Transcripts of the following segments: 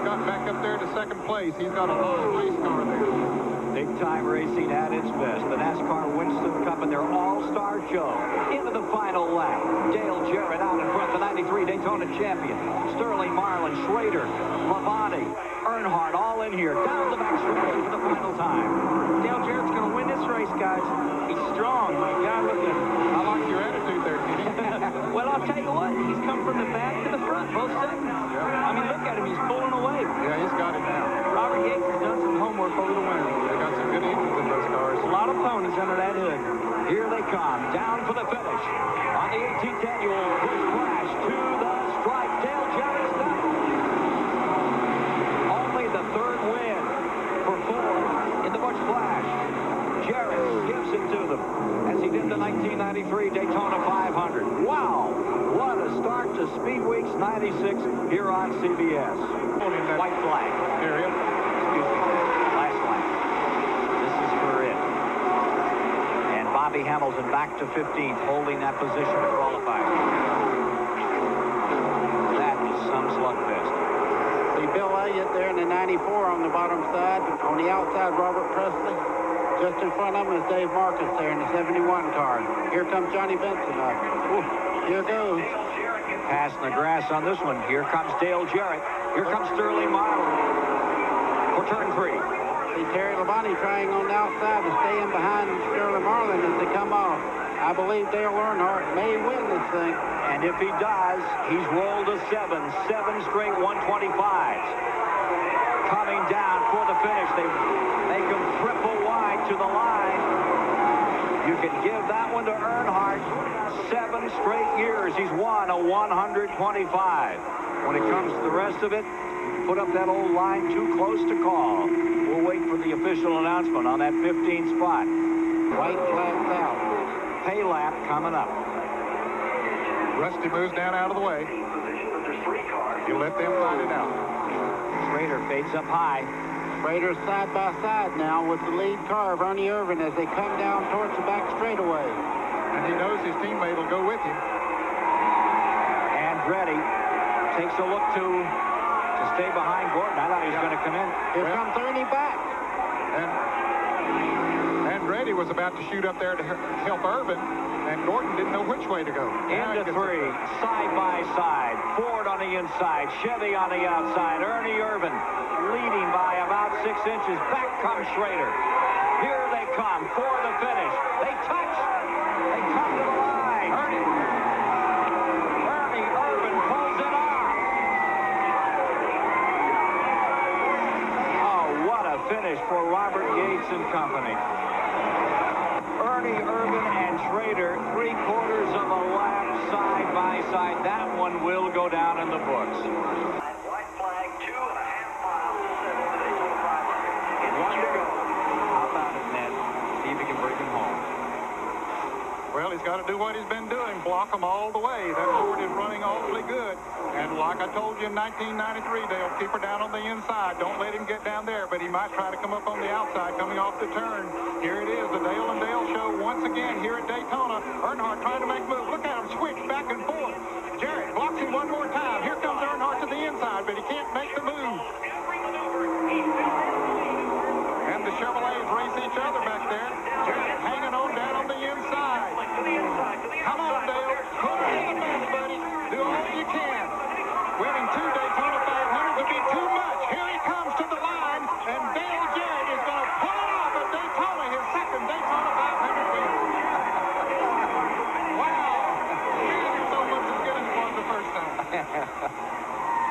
got back up there to second place. He's got a long race car there. Big-time racing at its best. The NASCAR Winston Cup and their all-star show. Into the final lap. Dale Jarrett out in front, the 93 Daytona champion. Sterling, Marlin, Schrader, LABONTE, Earnhardt all in here. Down the back stretch for the final time. Dale Jarrett's going to win this race, guys. He's strong. My God, look at him. I like your attitude there, Kenny. Well, I'll tell you what. He's come from the back to the front, both segments. Yeah. I mean, look at him. He's pulling away. Yeah, he's got it now. Robert Yates has done some homework over the winter. They got some good engines in those cars. A lot of ponies under that hood. Here they come, down for the finish. On the 18th annual Busch Clash to the stripe. Dale Jarrett's done. Only the third win for Ford in the Busch Clash. Jarrett gives it to them as he did the 1993 Daytona 500. Wow, what a start to Speed Weeks 96 here on CBS. White flag. Area. Excuse me. Last lap. This is for it. And Bobby Hamilton back to 15th, holding that position to qualify. That is some slugfest. See Bill Elliott there in the 94 on the bottom side. On the outside, Robert Presley. Just in front of him is Dave Marcus there in the 71 car. Here comes Johnny Benson up. Ooh, here goes. Passing the grass on this one. Here comes Dale Jarrett. Here comes Sterling Marlin for turn 3. See Terry Labonte trying on the outside to stay in behind Sterling Marlin as they come off. I believe Dale Earnhardt may win this thing. And if he does, he's rolled to 7 straight 125s. Coming down for the finish. They make him triple wide to the line. You can give that one to Earnhardt. 7 straight years he's won a 125. When it comes to the rest of it, put up that old line too close to call. We'll wait for the official announcement on that 15th spot. White flags out. Pay lap coming up. Rusty moves down out of the way. You let them find it out. Schrader fades up high. Schrader's side by side now with the lead car of Ernie Irvin as they come down towards the back straightaway. And he knows his teammate will go with him. Andretti takes a look to stay behind Gordon. I thought he was going to come in. Here comes Ernie back. And Andretti was about to shoot up there to help Irvin, and Gordon didn't know which way to go. Into 3, side by side. Ford on the inside, Chevy on the outside. Ernie Irvin leading by about 6 inches. Back comes Schrader. Here they come for the finish. They touch. They come to the line. Ernie Irvin pulls it off. Oh, what a finish for Robert Yates and company. Ernie Irvin and Schrader, 3/4 of a lap side by side. That one will go down in the books. White flag, 2.5 miles to 7 to the 500. One to go. How about it, Ned? See if he can bring him home. Well, he's got to do what he's been doing, block them all the way. That Ford is running awfully good. And like I told you in 1993, they'll keep her down on the inside. Don't let him get down there, but he might try to come up on the outside coming off the turn. Here it is, the Dale and Dale show once again here at Daytona. Earnhardt trying to make moves. Look at him switch back and forth. Jarrett blocks him one more time. Here comes Earnhardt to the inside, but he can't make the move. And the Chevrolets race each other back there. Jarrett hanging on down on the inside. Come on, Dale. Put it in the best, buddy. Do all you can. Winning 2 Daytona 500 would be too much. Here he comes to the line, and Dale Jarrett is going to pull it off at Daytona, his second Daytona 500 win. Wow. He's almost as good as it was the first time.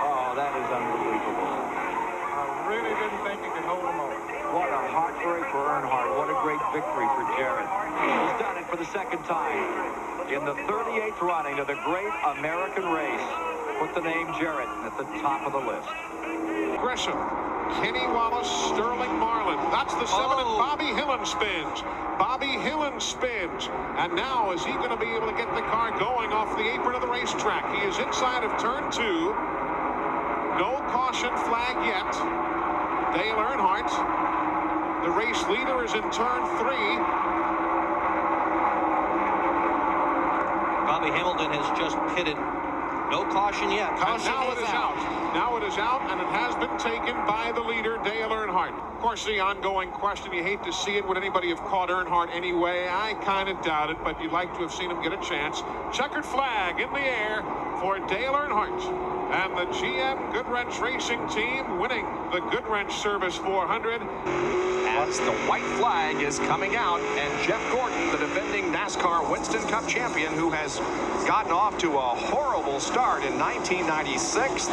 Oh, that is unbelievable. I really didn't think he could hold them all. What a heartbreak for Earnhardt. What a great victory for Jarrett. He's done it for the second time in the 38th running of the great American race. Put the name Jarrett at the top of the list. Gresham, Kenny Wallace, Sterling Marlin. That's the 7, and Bobby Hillin spins. Bobby Hillin spins. And now is he going to be able to get the car going off the apron of the racetrack? He is inside of turn 2. No caution flag yet. Dale Earnhardt, the race leader, is in turn 3. Bobby Hamilton has just pitted No caution yet. Caution now it is out. Now it is out, and it has been taken by the leader, Dale Earnhardt. Of course, the ongoing question, you hate to see it. Would anybody have caught Earnhardt anyway? I kind of doubt it, but you'd like to have seen him get a chance. Checkered flag in the air for Dale Earnhardt. And the GM Goodwrench Racing Team winning the Goodwrench Service 400. As the white flag is coming out, and Jeff Gordon, the defending NASCAR Winston Cup champion, who has gotten off to a horrible start in 1996,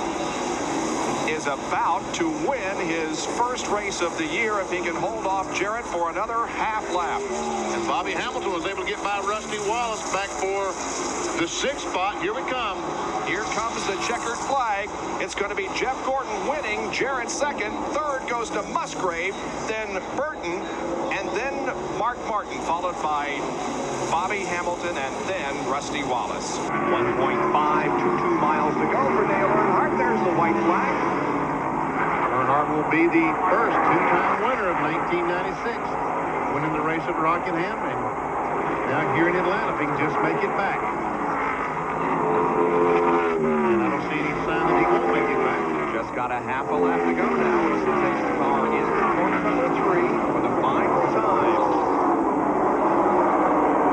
is about to win his first race of the year if he can hold off Jarrett for another half lap. And Bobby Hamilton was able to get by Rusty Wallace back for the 6th spot. Here we come. Here comes the checkered flag. It's going to be Jeff Gordon winning, Jarrett second, third goes to Musgrave, then Burton, and then Mark Martin, followed by Bobby Hamilton, and then Rusty Wallace. 1.522 miles to go for Dale Earnhardt. There's the white flag. Earnhardt will be the first two-time winner of 1996, winning the race at Rockingham, and now here in Atlanta, if he can just make it back. And I don't see any sign that he won't make it back. Just got a half a lap to go now as he takes the car into corner number 3 for the final time.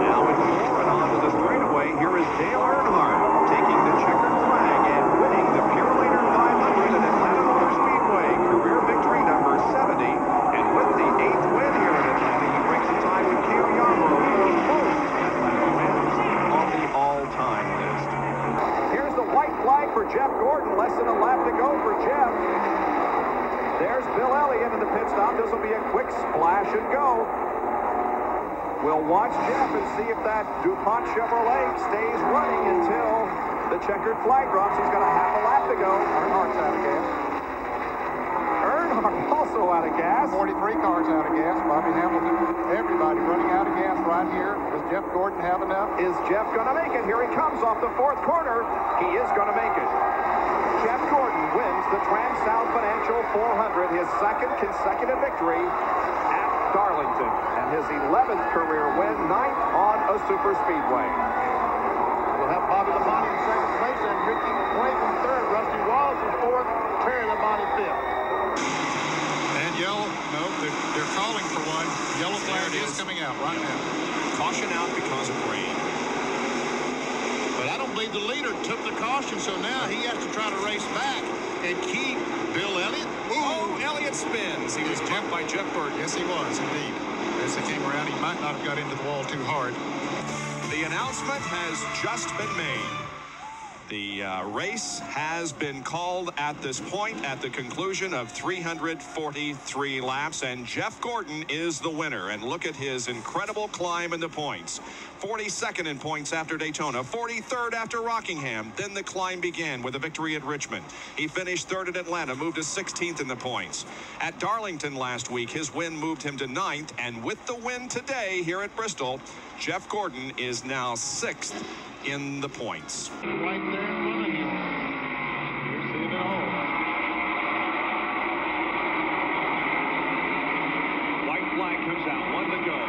Now it's pouring onto the straightaway. Here is Dale Earnhardt taking the checkered flag and winning the Pure Leader 500 at Atlanta Motor Speedway. Career victory number 70. And with the 8th win here in Atlanta, he breaks a tie with Cale Yarborough for most Atlanta wins on the all-time list. Here's the white flag for Jeff Gordon. Less than a lap to go for Jeff. There's Bill Elliott in the pit stop. This will be a quick splash and go. We'll watch Jeff and see if that DuPont Chevrolet stays running until the checkered flag drops. He's got a half a lap to go. Earnhardt's out of gas. Earnhardt also out of gas. 43 cars out of gas. Bobby Hamilton, everybody running out of gas right here. Does Jeff Gordon have enough? Is Jeff going to make it? Here he comes off the 4th corner. He is going to make it. Jeff Gordon wins the Trans-South Financial 400, his 2nd consecutive victory at Darlington, and his 11th career win, 9th on a super speedway. We'll have Bobby Labonte in 2nd place and Ricky Craven 3rd. Rusty Wallace is 4th. Terry Labonte 5th. And yellow, no, they're calling for one. Yellow flag is coming out right now. Caution out because of rain. But I don't believe the leader took the caution, so now he has to try to race back and keep Bill Elliott. Oh, Elliott spins. He was jumped by Jeff Burton. Yes, he was, indeed. As he came around, he might not have got into the wall too hard. The announcement has just been made. The race has been called at this point at the conclusion of 343 laps, and Jeff Gordon is the winner. And look at his incredible climb in the points. 42nd in points after Daytona, 43rd after Rockingham. Then the climb began with a victory at Richmond. He finished 3rd at Atlanta, moved to 16th in the points. At Darlington last week, his win moved him to 9th, and with the win today here at Bristol, Jeff Gordon is now 6th in the points. Right there in front of you. You're seeing it all. White flag comes out, 1 to go.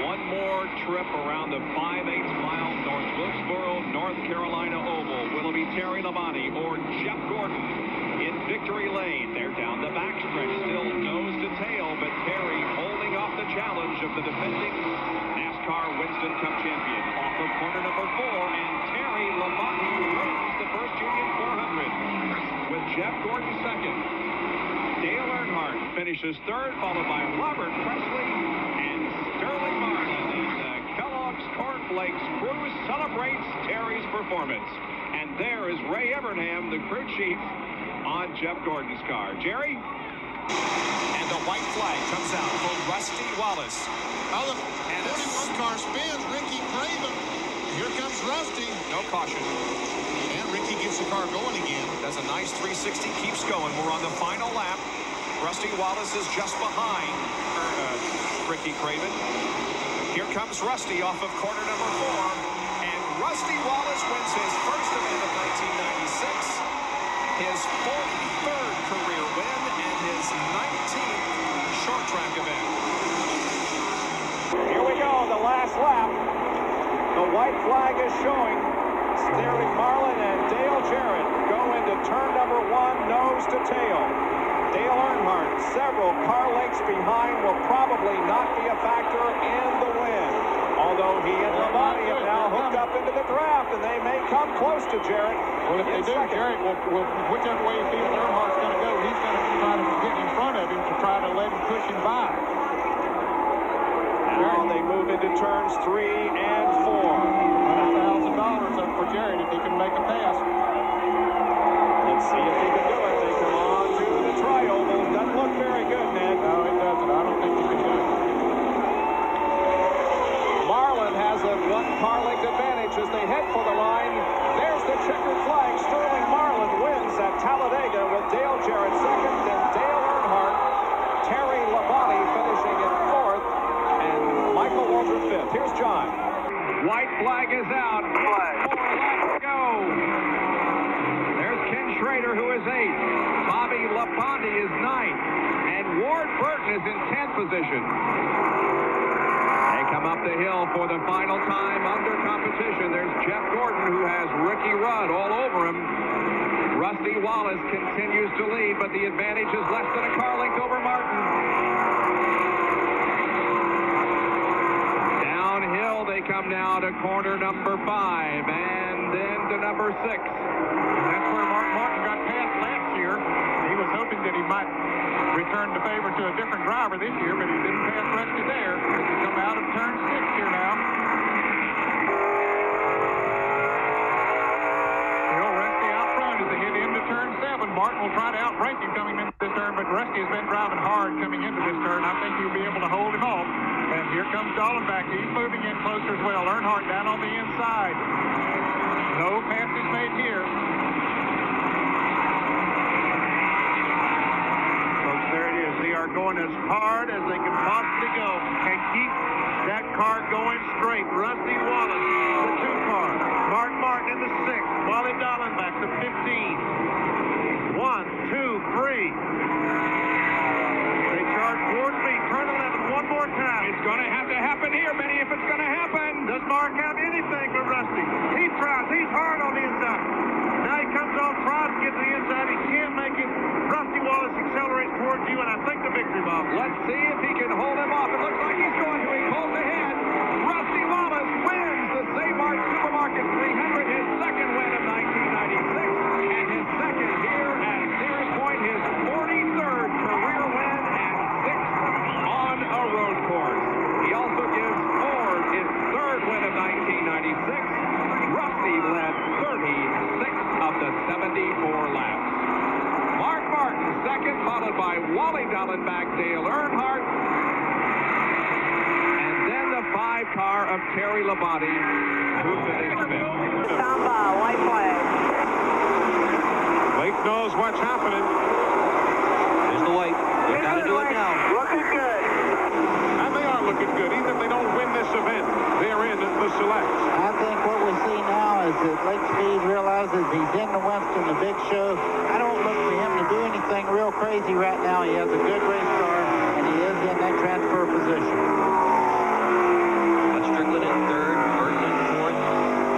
One more trip around the 5/8 mile North Wilkesboro, North Carolina Oval. Will it be Terry Labonte or Jeff Gordon in victory lane? They're down the backstretch, still nose to tail, but Terry holding off the challenge of the defending NASCAR Winston Cup champion. Off of corner number 4, and Terry Labonte wins the first Union 400 with Jeff Gordon 2nd. Dale Earnhardt finishes 3rd, followed by Robert Presley and Sterling Marlin. And Kellogg's Cornflakes crew celebrates Terry's performance. And there is Ray Evernham, the crew chief, on Jeff Gordon's car. Jerry? And the white flag comes out for Rusty Wallace. Oh, the 41 car spins. Ricky Craven. Here comes Rusty. No caution. And Ricky gets the car going again. Does a nice 360, keeps going. We're on the final lap. Rusty Wallace is just behind Ricky Craven. Here comes Rusty off of corner number 4. And Rusty Wallace wins his first event of 1996. His 43rd career win and his 19th short track event. Here we go, the last lap. The white flag is showing Sterling Marlin and Dale continues to tail. Dale Earnhardt, several car lengths behind, will probably not be a factor in the win. Although he and Labonte have now hooked up into the draft, and they may come close to Jarrett. Well, if they do, Jarrett will, whichever way he feels Earnhardt's going to go, he's going to try to get in front of him to try to let him push him by. Now they move into turns 3 and 4. $100,000 up for Jarrett if he can make a pass. Let's see if he can do it. They come on to the tri-oval. Doesn't look very good, Ned. No, it doesn't. I don't think he can do it. Marlin has a one-car length advantage as they head for the line. There's the checkered flag. Sterling Marlin wins at Talladega with Dale Jarrett second, then Dale Earnhardt, Terry Labonte finishing in 4th, and Michael Waltrip 5th. Here's John. White flag is out. 4 laps to go. There's Ken Schrader, who is 8th. Bobby Labonte is 9th. And Ward Burton is in 10th position. They come up the hill for the final time under competition. There's Jeff Gordon, who has Ricky Rudd all over him. Rusty Wallace continues to lead, but the advantage is less than a car length over Martin. Downhill they come now to corner number 5 and then to number 6. That's where Mark Martin got past last year. He was hoping that he might return the favor to a different driver this year, but he didn't pass Rusty there. As we come out of turn 6 here now. Still Rusty out front as they head into turn 7. Martin will try to outbreak him coming into this turn, but Rusty has been driving hard coming into this turn. I think he'll be able to hold him off. And here comes Dallenbach. He's moving in closer as well. Earnhardt down on the inside. No passes made here. Folks, there it is. They are going as hard as they can possibly go and keep that car going straight. Rusty Wallace, the 2 car. Mark Martin in the 6th. Wally Dallenbach, the 15. 1, 2, 3. They charge towards me. Turn 11 one more time. It's going to have to happen here, Benny, if it's going to happen. Does Mark have anything for Rusty? He tries. He's hard on the inside. Now he comes on, tries to get to the inside. He can't make it. Rusty Wallace accelerates towards you, and I think the victory box. Let's see if he can hold him off. It looks like he's going to. He pulls ahead. Rusty Wallace wins the Mart Supermarket 300, his second win of 1996, and his second here at Series Point, his 43rd career win and 6th on a road course. He also gives Ford his 3rd win of 1996. Rusty led 36 of the 74 laps. Mark Martin second, followed by Wally Dallenbach, Dale Earnhardt, and then the 5-car of Terry Labonte, who finished 5th. Stand by, white flag. Blake knows what's happening. Here's the white. They've got to do it now. Looking good. And they are looking good. Even if they don't win this event, they're in the select. I think what we see now is that Lake Speed realizes he's in the Winston, the big show. I don't look for him to do anything real crazy right now. He has a good race car, and he is in that transfer position. Strickland in 3rd, Burton in 4th,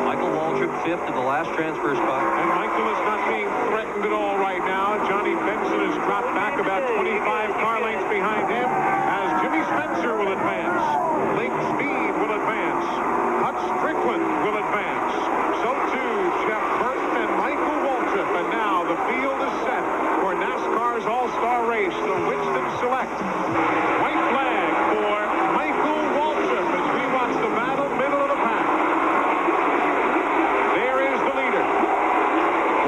Michael Waltrip 5th in the last transfer spot. And Michael is not being threatened at all right now. Johnny Benson has dropped back about 25 car lengths behind him as Jimmy Spencer will advance. Lake Speed will advance. Hutch Strickland will advance. So too Jeff Burton and Michael Waltrip. And now the field is set for NASCAR's All-Star Race, the Winston Select. White flag for Michael Waltrip as we watch the battle, middle of the pack. There is the leader.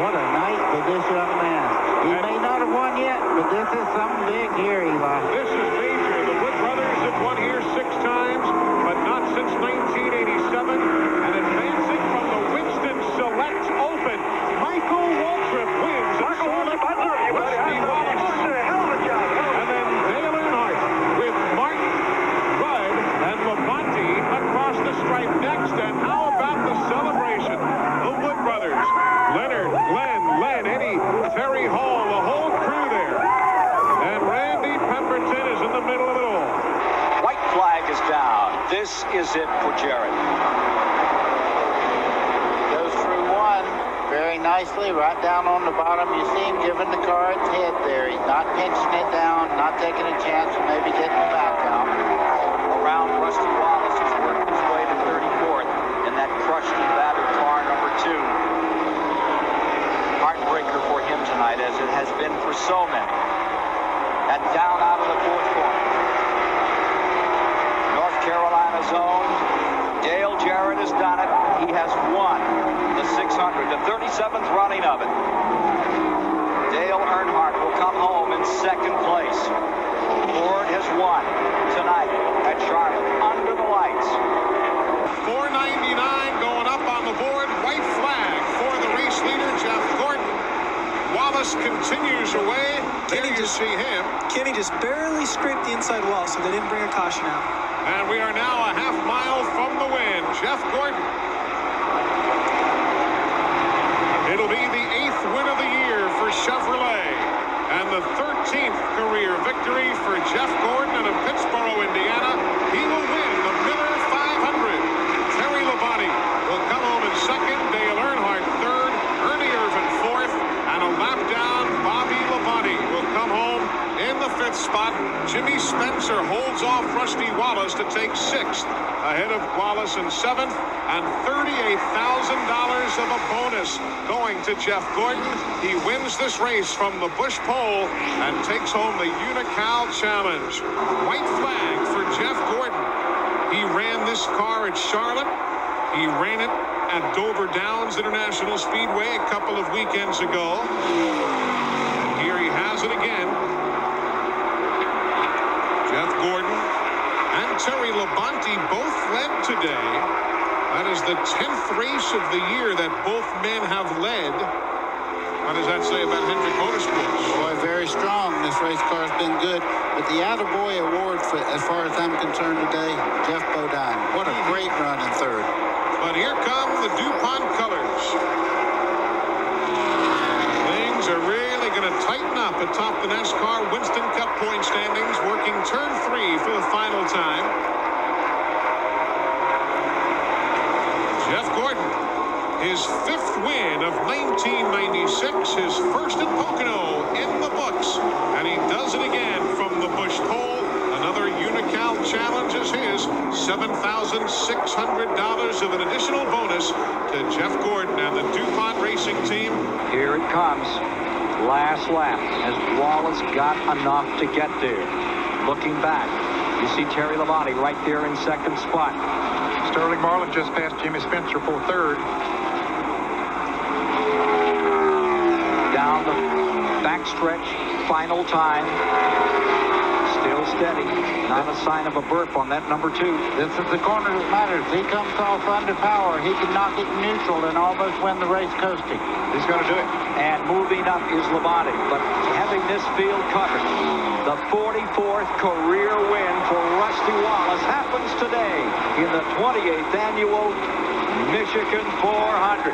What a night for this young man. He may not have won yet, but this is something big here, Eli. This is major. The Wood brothers have won here 6 times, but not since 1987. And advancing from the Winston Select Open, Michael Waltrip wins. Michael Waltrip, I love you, buddy. Rusty Wallace. Hell of a job. And then Dale Earnhardt with Martin, Rudd, and Labonte across the stripe next. And how about the celebration? The Wood brothers, Leonard, Glenn, Len, Eddie, Terry Hall, the whole crew there. And Randy Pemberton is in the middle of it all. White flag is down. This is it for Jarrett. Goes through 1. Very nicely right down on the bottom. You see him giving the car its head there. He's not pinching it down, not taking a chance of maybe getting the back out. Around Rusty Wallace has worked his way to 34th in that crushed and battered car number 2. Heartbreaker for him tonight, as it has been for so many. And down out of the 4th corner. North Carolina's own Dale Jarrett has done it. He has won the 600, the 37th running of it. Dale Earnhardt will come home in 2nd place. Ford has won tonight at Charlotte under the lights. 499 going up on the board. White flag for the race leader, Jeff Gordon. Wallace continues away. There you see him. Kenny just barely scraped the inside wall, so they didn't bring a caution out. And we are now a half mile from the win. Jeff Gordon. It'll be the 8th win of the year for Chevrolet. And the 13th career victory for Jeff Gordon. And in Pittsboro, Indiana, he will win the Miller 500. Terry Labonte will come home in 2nd. Dale Earnhardt 3rd. Ernie Irvan 4th. And a lap down, Bobby Labonte will come home in the 5th spot. Jimmy Spencer holds off Rusty Wallace to take 6th, ahead of Wallace in 7th, and $38,000 of a bonus going to Jeff Gordon. He wins this race from the Busch pole and takes home the Unocal Challenge. White flag for Jeff Gordon. He ran this car at Charlotte. He ran it at Dover Downs International Speedway a couple of weekends ago. And here he has it again. Jeff Gordon and Terry Labonte both led today. That is the 10th race of the year that both men have led. What does that say about Hendrick Motorsports? Boy, very strong. This race car's been good. But the Attaboy Award, for, as far as I'm concerned today, Jeff Bodine. What a great run in 3rd. But here come the DuPont colors. Things are really going to tighten up atop the NASCAR Winston Cup point standings, working turn 3 for the final time. Jeff Gordon, his 5th win of 1996, his first at Pocono in the books, and he does it again from the Busch pole. Another Unocal Challenge is his. $7,600 of an additional bonus to Jeff Gordon and the DuPont Racing Team. Here it comes. Last lap as Wallace got enough to get there. Looking back, you see Terry Labonte right there in 2nd spot. Sterling Marlin just passed Jimmy Spencer for 3rd. Down the backstretch, final time. Still steady. Not a sign of a burp on that number 2. This is the corner that matters. He comes off under power. He can knock it neutral and almost win the race coasting. He's going to do it. And moving up is Labonte, but having this field covered. The 44th career win for Rusty Wallace happens today in the 28th annual Michigan 400.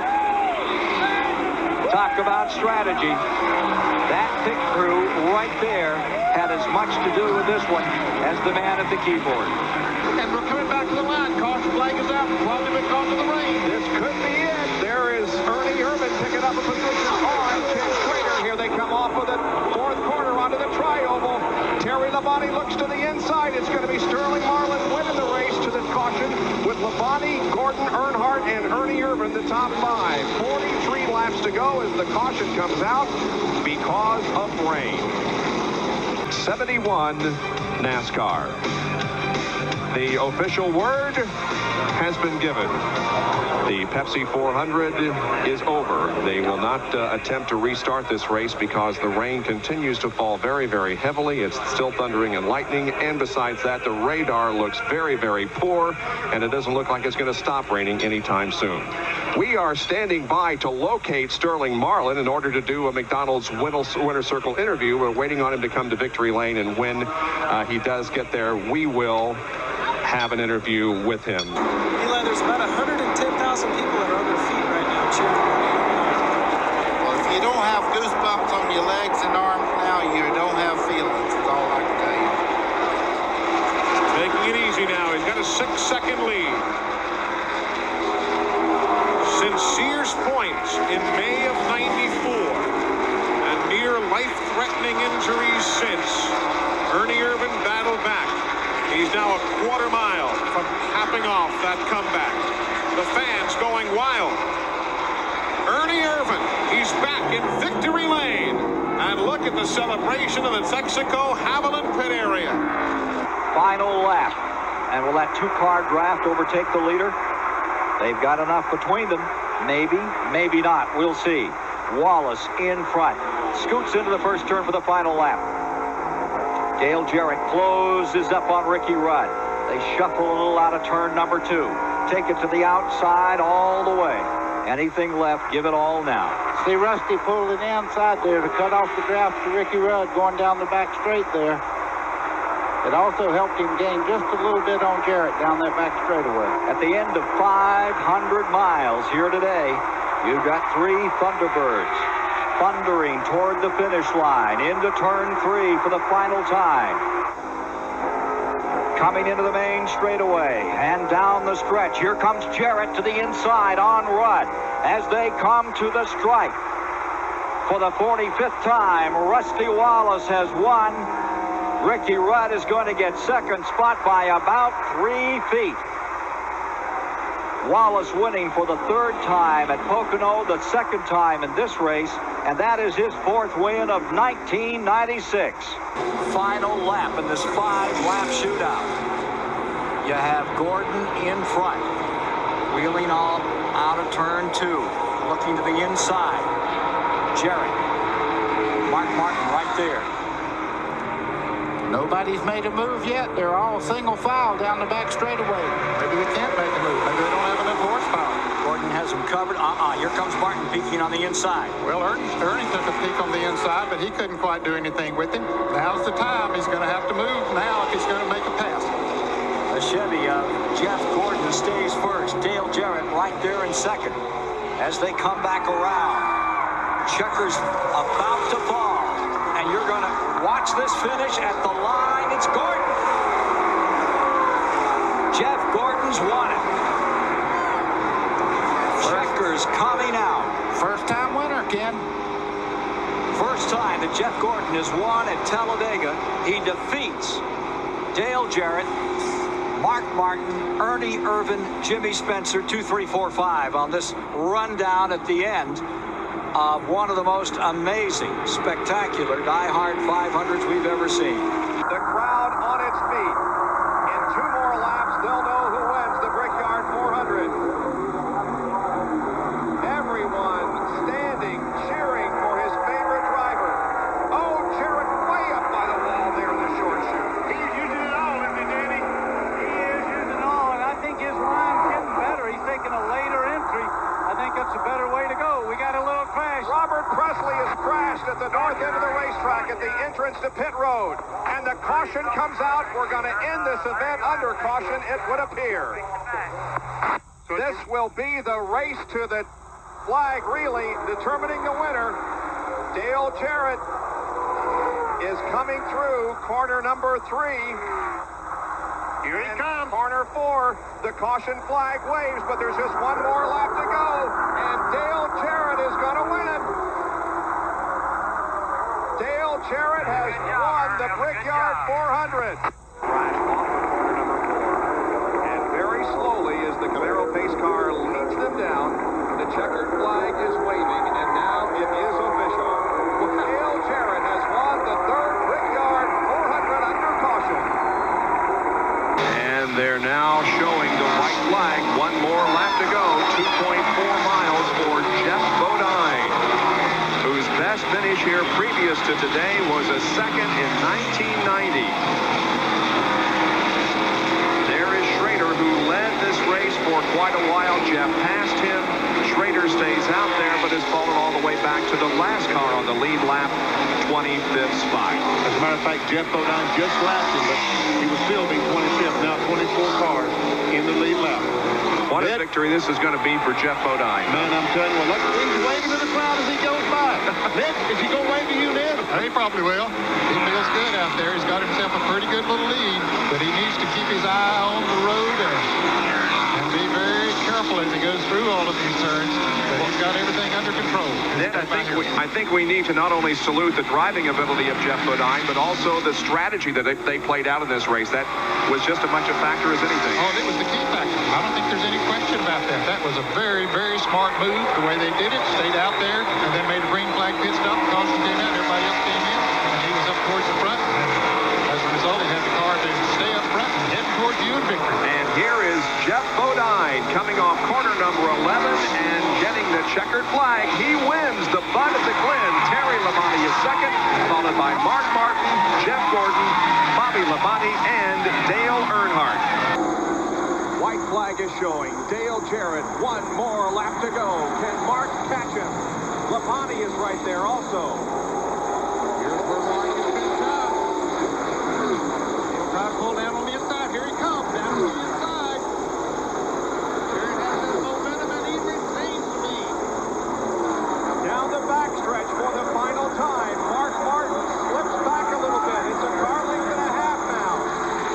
Talk about strategy. That pit crew right there had as much to do with this one as the man at the keyboard. And we're coming back to the line. Caution flag is out, probably because of the rain. This could be it. There is Ernie Irvan picking up a position on Tim Schrader. Here they come off of the 4th corner onto the tri-oval. Terry Labonte looks to the inside. It's going to be Sterling Marlin winning the race to the caution with Labonte, Gordon, Earnhardt, and Ernie Irvan, the top 5. 43 laps to go as the caution comes out because of rain. 71 NASCAR. The official word has been given. The Pepsi 400 is over. They will not attempt to restart this race because the rain continues to fall very, very heavily. It's still thundering and lightning. And besides that, the radar looks very, very poor. And it doesn't look like it's going to stop raining anytime soon. We are standing by to locate Sterling Marlin in order to do a McDonald's Winter Circle interview. We're waiting on him to come to Victory Lane. And when he does get there, we will have an interview with him. Eli, there's about 110,000 people that are on their feet right now cheering. Well, if you don't have goosebumps on your legs and arms now, you don't have feelings. That's all I can tell you. Taking it easy now. He's got a 6-second lead. Since Sears Point in May of life-threatening injuries since. Ernie Irvan battled back. He's now a quarter mile from capping off that comeback. The fans going wild. Ernie Irvan, he's back in victory lane. And look at the celebration in the Texaco Haviland pit area. Final lap. And will that two-car draft overtake the leader? They've got enough between them. Maybe, maybe not. We'll see. Wallace in front. Scoots into the first turn for the final lap. Dale Jarrett closes up on Ricky Rudd. They shuffle a little out of turn number 2. Take it to the outside all the way. Anything left, give it all now. See Rusty pulled it inside there to cut off the draft to Ricky Rudd going down the back straight there. It also helped him gain just a little bit on Jarrett down that back straightaway. At the end of 500 miles here today, you've got 3 Thunderbirds thundering toward the finish line into turn 3 for the final time. Coming into the main straightaway and down the stretch. Here comes Jarrett to the inside on Rudd as they come to the stripe. For the 45th time, Rusty Wallace has won. Ricky Rudd is going to get second spot by about 3 feet. Wallace winning for the 3rd time at Pocono, the 2nd time in this race, and that is his 4th win of 1996. Final lap in this 5-lap shootout. You have Gordon in front, wheeling all out of turn 2, looking to the inside. Jarrett, Mark Martin right there. Nobody's made a move yet. They're all single file down the back straightaway. Maybe they can't make a move. Maybe they don't have enough horsepower. Gordon has him covered. Here comes Martin peeking on the inside. Well, Ernie took a peek on the inside, but he couldn't quite do anything with him. Now's the time. He's going to have to move now if he's going to make a pass. The Chevy of Jeff Gordon stays first. Dale Jarrett right there in second. As they come back around, Checker's about to fall. And you're going to watch this finish at the line. It's Gordon. Jeff Gordon's won it. Checker's coming out. First time winner, Ken. First time that Jeff Gordon has won at Talladega. He defeats Dale Jarrett, Mark Martin, Ernie Irvan, Jimmy Spencer, 2, 3, 4, 5 on this rundown at the end of one of the most amazing, spectacular die-hard 500s we've ever seen. The crowd on its feet. In 2 more laps, they'll know who wins the Brickyard 400. Everyone standing, cheering for his favorite driver. Oh, Jarrett way up by the wall there in the short chute. He's using it all, isn't he, Danny? He is using it all, and I think his line's getting better. He's taking a later entry. I think that's a better way to go. We got a little crash. Robert Presley has crashed at the north end of the racetrack at the entrance to pit road. And the caution comes out. We're going to end this event under caution, it would appear. This will be the race to the flag relay determining the winner. Dale Jarrett is coming through corner number 3. Here he comes. Corner 4, the caution flag waves, but there's just 1 more lap to go, and Dale Jarrett is going to win it. Dale Jarrett has won the Brickyard 400. Crash off of corner number 4, and very slowly as the Camaro pace car leads them down, the checkered flag is waving, and now it is official. Dale Jarrett has won the 3rd Brickyard 400 under caution. And they're now showing the white flag. 1 more lap to go. 2.4 miles for Jeff Bodine, whose best finish here previous to today was a 2nd in 1990. There is Schrader, who led this race for quite a while. Jeff passed him. Schrader stays out there, but has fallen all the way back to the last car on the lead lap, 25th spot. As a matter of fact, Jeff Bodine just lapped him, but he will still be 25th. Now 24 cars in the lead lap. What a victory this is going to be for Jeff Bodine. Man, I'm telling you what, look, he's waving to the crowd as he goes by. Nick, is he going to wave to you, Nick? He probably will. He feels good out there. He's got himself a pretty good little lead, but he needs to keep his eye on the road and be very careful as he goes through all of these turns. But he's got everything under control. I think we need to not only salute the driving ability of Geoff Bodine, but also the strategy that they played out in this race. That was just as much a factor as anything. Oh, it was the key factor. I don't think there's any question about that. That was a very, very smart move, the way they did it. Stayed out there and then made a green flag pit stop because he came out. Everybody else came in, and he was up towards the front. And as a result, he had the car to stay up front and head towards you in victory. And here is Geoff Bodine coming off corner number 11 and getting the checkered flag. He wins the Bud at the Glen. Terry Labonte is second, followed by Mark Martin, Jeff Gordon, Bobby Labonte, and Dale Earnhardt. White flag is showing. Dale Jarrett, one more lap to go. Can Mark catch him? Labonte is right there also. Here's where Mark has been tough. He'll try to pull down on the inside. Here he comes, down on the inside. Jarrett has that momentum, and he retains the lead. Down the backstretch for the final time. Mark Martin slips back a little bit. It's a car length and a half now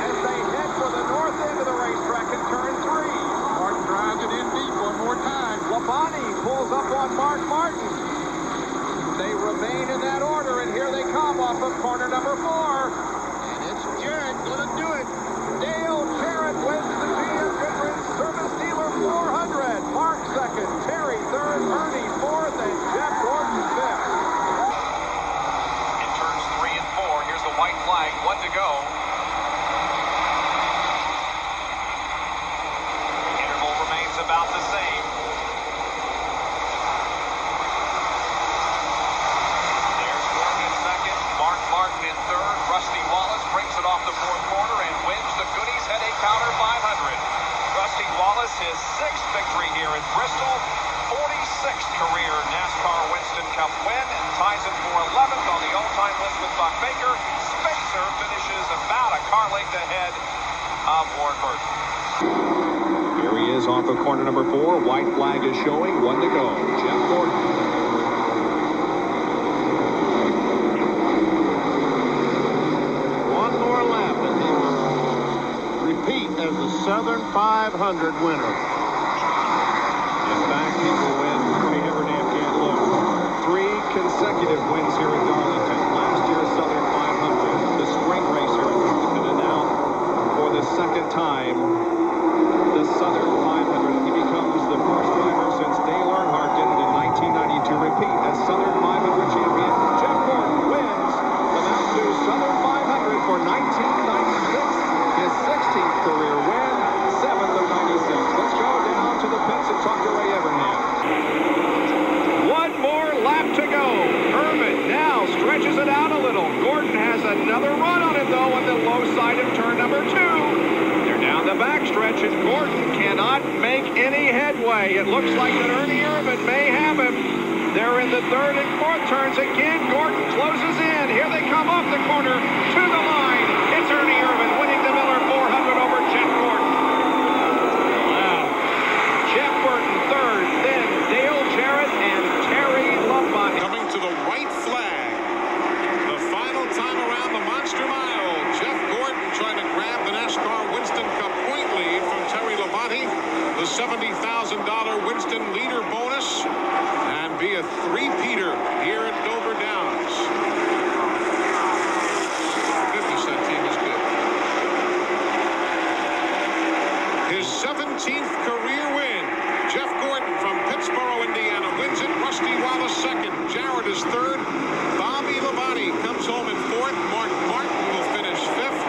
as they head for the north end of the racetrack in turn 3. Martin drives it in deep one more time. Labonte pulls up on Mark Martin. They remain in that order, and here they come off of corner number 4. And it's Jarrett going to do it. Dale Jarrett wins the GM Goodwrench Service Dealer 400. Mark second, Terry third, Ernie fourth, and Jeff Gordon fifth. In turns 3 and 4, here's the white flag, 1 to go. Interval remains about the same. There's Gordon in second, Mark Martin in third. Rusty Wallace brings it off the 4th corner and wins the Goodies Headache Counter 500. Rusty Wallace, his 6th victory here at Bristol, 46th career NASCAR Winston Cup win, and ties it for 11th on the all-time list with Buck Baker. Spacer finishes about a car length ahead of Warren Burton. Here he is off of corner number 4. White flag is showing. 1 to go. Jeff Gordon. One more lap, and he will repeat as the Southern 500 winner. In fact, he will win. We never damn can't look. 3 consecutive wins here at Darlington. Last year's Southern 500, the spring race here at Darlington, and now for the 2nd time, the Southern 500. He becomes the first driver since Dale Earnhardt did it in 1990 to repeat as Southern 500 champion. Jeff Gordon wins the Mountain Dew Southern 500 for 1996. His 16th career win, 7th of 96. Let's go down to the pits and talk to Ray Evernham. One more lap to go. Irvin now stretches it out a little. Gordon has another run on it, though, on the low side of turn number 2. They're down the backstretch, and Gordon cannot make any headway. It looks like that Ernie Irvin may have him. They're in the 3rd and 4th turns again. Gordon closes in. Here they come off the corner to the line. It's Ernie Irvin winning the Miller 400 over Jeff Gordon. Wow. Jeff Burton 3rd, then Dale Jarrett and Terry Labonte. Coming to the white flag. The final time around the Monster Mile. Jeff Gordon trying to grab the NASCAR Winston Cup point lead from Terry Labonte. The $70,000 Winston leader bonus. And be a 3-peater here at Dover Downs. 50-cent team is good. His 17th career win. Jeff Gordon from Pittsboro, Indiana wins it. Rusty Wallace second. Jarrett is third. Bobby Labonte comes home in 4th. Mark Martin will finish 5th.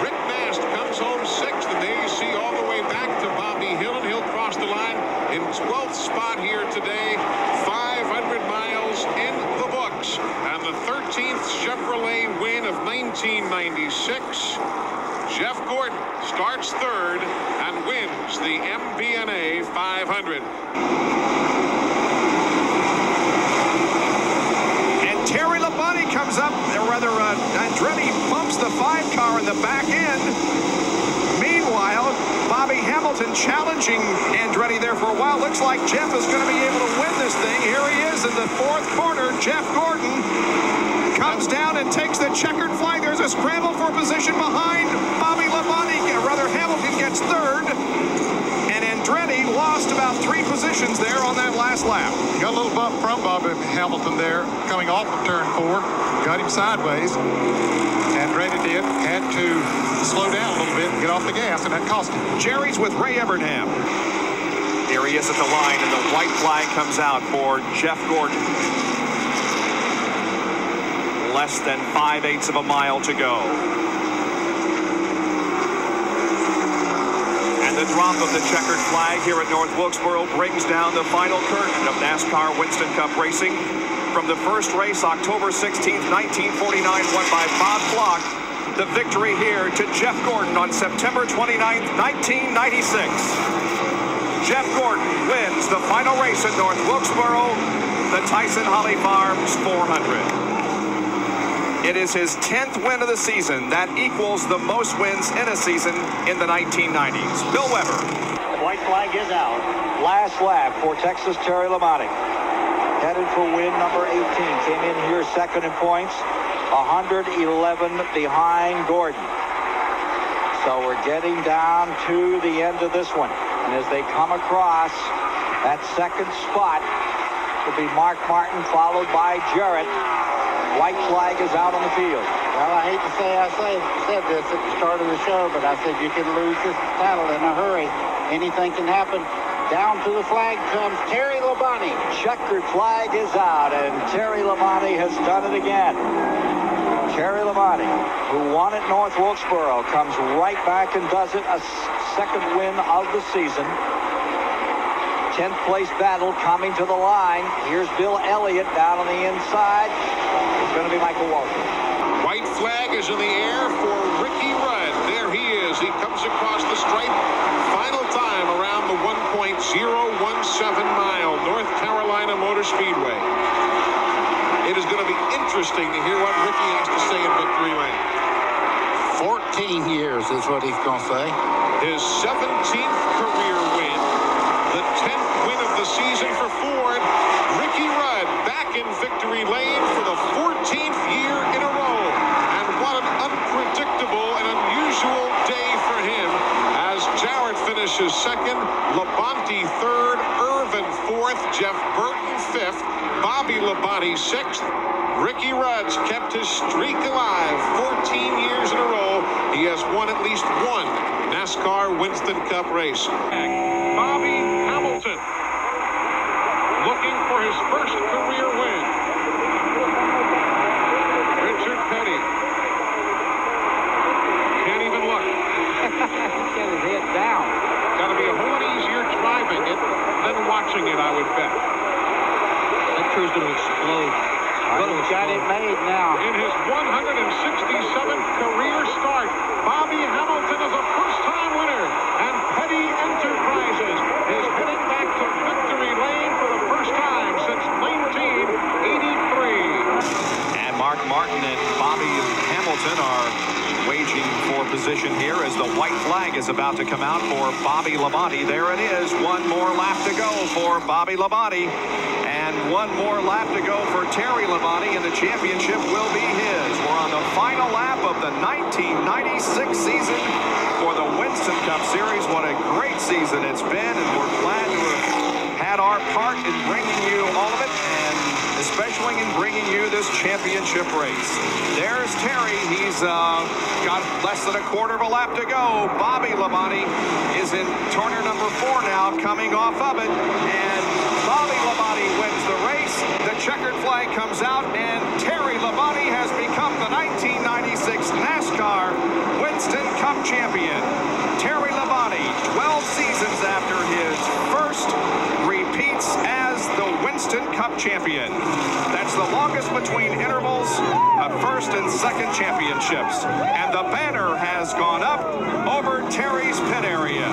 Rick Mast comes home 6th. And there you see all the way back to Bobby Hillin. He'll cross the line in 12th spot here today. 500 miles in the books. And the 13th Chevrolet win of 1996. Jeff Gordon starts 3rd and wins the MBNA 500. And Terry Labonte comes up, or rather Andretti bumps the 5 car in the back end. Meanwhile, Bobby Hamilton challenging Andretti there for a while. Looks like Jeff is going to be able to win this thing. Here he is in the 4th corner. Jeff Gordon comes down and takes the checkered flag. There's a scramble for position behind Bobby Labonte. Rather, Hamilton gets 3rd. And Andretti lost about 3 positions there on that last lap. Got a little bump from Bobby Hamilton there coming off of turn 4. Got him sideways. Andretti had to slow down a little bit and get off the gas, and that cost him. Jerry's with Ray Evernham. Here he is at the line, and the white flag comes out for Jeff Gordon. Less than 5/8 of a mile to go. And the drop of the checkered flag here at North Wilkesboro brings down the final curtain of NASCAR Winston Cup racing. From the first race, October 16th, 1949, won by Bob Flock. The victory here to Jeff Gordon on September 29th, 1996. Jeff Gordon wins the final race at North Wilkesboro, the Tyson Holly Farms 400. It is his 10th win of the season. That equals the most wins in a season in the 1990s. Bill Weber. The white flag is out. Last lap for Texas Terry Labonte. Headed for win number 18. Came in here second in points. 111 behind Gordon. So we're getting down to the end of this one. And as they come across that second spot, will be Mark Martin, followed by Jarrett. White flag is out on the field. Well, I hate to say I said this at the start of the show, but I said you can lose this battle in a hurry. Anything can happen. Down to the flag comes Terry Labonte. Checkered flag is out, and Terry Labonte has done it again. Terry Labonte, who won at North Wilkesboro, comes right back and does it. A second win of the season. 10th place battle coming to the line. Here's Bill Elliott down on the inside. It's going to be Michael Walker. White flag is in the air for Ricky Rudd. There he is. He comes across the stripe. Final time around the 1.017 mile North Carolina Motor Speedway. It is going to be interesting to hear what Ricky has to say in victory lane. 14 years is what he's going to say. His 17th career win. The 10th win of the season for Ford. Ricky Rudd back in victory lane for the 14th year in a row. And what an unpredictable and unusual day for him as Jarrett finishes second, Labonte third, Irvin fourth, Jeff Burton fifth, Bobby Labonte sixth. Ricky Rudd's kept his streak alive 14 years in a row. He has won at least one NASCAR Winston Cup race. Bobby Hamilton looking for his first career win. Richard Petty can't even look. Get his head down. Got to be a whole lot easier driving it than watching it, I would bet. That crew's going to explode. He's got it made now. In his 167th career start, Bobby Hamilton is a first-time winner, and Petty Enterprises is heading back to victory lane for the first time since 1983. And Mark Martin and Bobby Hamilton are waging for position here as the white flag is about to come out for Bobby Labonte. There it is. One more lap to go for Bobby Labonte. And one more lap to go for Terry Labonte, and the championship will be his. We're on the final lap of the 1996 season for the Winston Cup Series. What a great season it's been, and we're glad to have had our part in bringing you all of it, and especially in bringing you this championship race. There's Terry. He's got less than a quarter of a lap to go. Bobby Labonte is in turner number 4 now, coming off of it, and Bobby Labonte wins the race. The checkered flag comes out, and Terry Labonte has become the 1996 NASCAR Winston Cup champion. Terry Labonte, 12 seasons after his first, repeats as the Winston Cup champion. That's the longest between intervals of first and second championships. And the banner has gone up over Terry's pit area.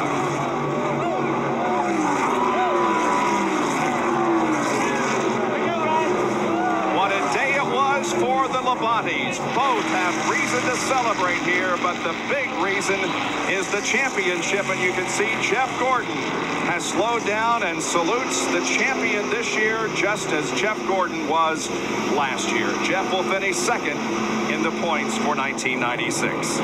For the Labontes. Both have reason to celebrate here, but the big reason is the championship, and you can see Jeff Gordon has slowed down and salutes the champion this year, just as Jeff Gordon was last year. Jeff will finish second in the points for 1996.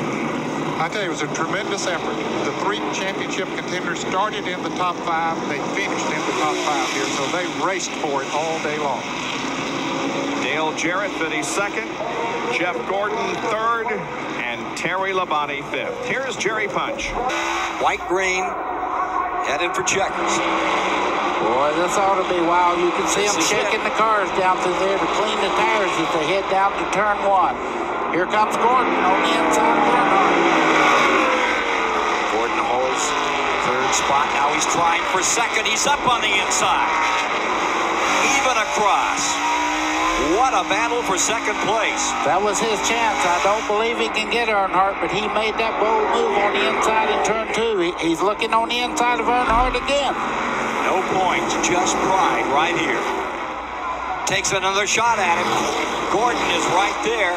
I tell you, it was a tremendous effort. The three championship contenders started in the top 5. They finished in the top 5 here, so they raced for it all day long. Dale Jarrett finished second, Jeff Gordon third, and Terry Labonte fifth. Here's Jerry Punch. White green, headed for checkers. Boy, this ought to be wild. You can see them checking the cars down through there to clean the tires as they head down to turn 1. Here comes Gordon on the inside of Earnhardt. Gordon holds third spot. Now he's trying for second. He's up on the inside. Even across. What a battle for second place. That was his chance. I don't believe he can get Earnhardt, but he made that bold move on the inside in turn 2. He's looking on the inside of Earnhardt again. No points, just pride right here. Takes another shot at him. Gordon is right there.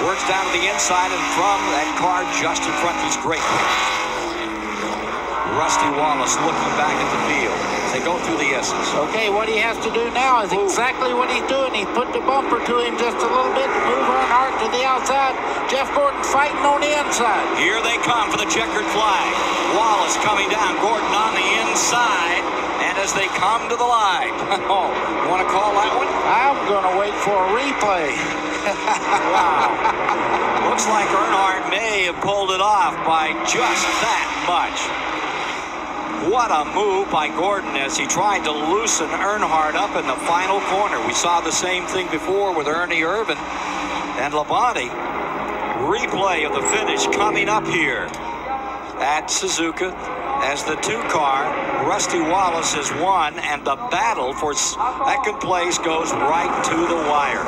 Works down to the inside and from that car just in front. He's great. Rusty Wallace looking back at the field. They go through the S's. Okay, what he has to do now is exactly what he's doing. He's put the bumper to him just a little bit to move Earnhardt to the outside. Jeff Gordon fighting on the inside. Here they come for the checkered flag. Wallace coming down, Gordon on the inside. And as they come to the line, oh, you want to call that one? I'm going to wait for a replay. Wow. Looks like Earnhardt may have pulled it off by just that much. What a move by Gordon as he tried to loosen Earnhardt up in the final corner. We saw the same thing before with Ernie Irvan and Labonte. Replay of the finish coming up here at Suzuka as the 2-car, Rusty Wallace has won, and the battle for second place goes right to the wire.